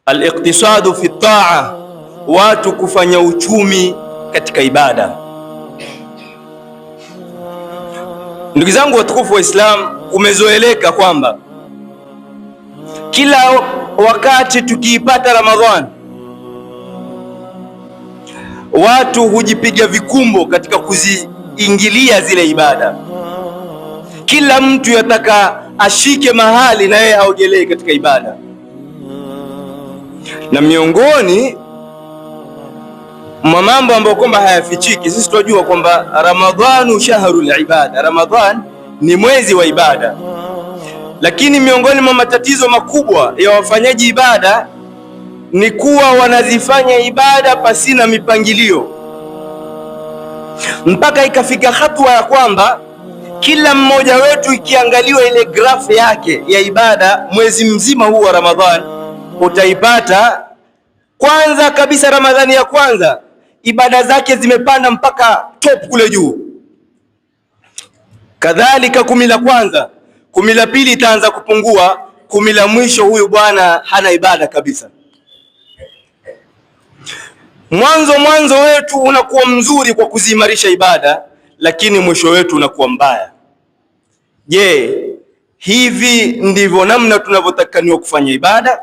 al-iqtisadu fi taa, watu kufanya uchumi katika ibada. Ndugu zangu watukufu wa Islam, umezoeleka kwamba kila wakati tukiipata Ramadhani watu hujipiga vikumbo katika kuziingilia zile ibada. Kila mtu yataka ashike mahali na yeye aogelee katika ibada, na miongoni mwa mambo ambayo kwamba hayafichiki, sisi tunajua kwamba Ramadhanu shahrul ibada, Ramadhan ni mwezi wa ibada. Lakini miongoni mwa matatizo makubwa ya wafanyaji ibada ni kuwa wanazifanya ibada pasina mipangilio, mpaka ikafika hatua ya kwamba kila mmoja wetu ikiangaliwa ile grafu yake ya ibada mwezi mzima huu wa Ramadhan, utaipata kwanza kabisa Ramadhani ya kwanza ibada zake zimepanda mpaka top kule juu. Kadhalika kumi la kwanza, kumi la pili itaanza kupungua, kumi la mwisho huyu bwana hana ibada kabisa. Mwanzo wetu unakuwa mzuri kwa kuziimarisha ibada, lakini mwisho wetu unakuwa mbaya. Je, hivi ndivyo namna tunavyotakaniwa kufanya ibada?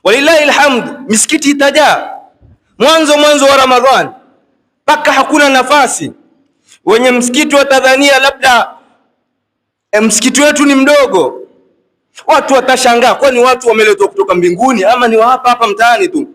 Walillahi alhamd, misikiti itajaa mwanzo wa Ramadhani mpaka hakuna nafasi. Wenye msikiti watadhania labda msikiti wetu ni mdogo. Watu watashangaa, kwani watu wameletwa kutoka mbinguni ama ni wa hapa mtaani tu?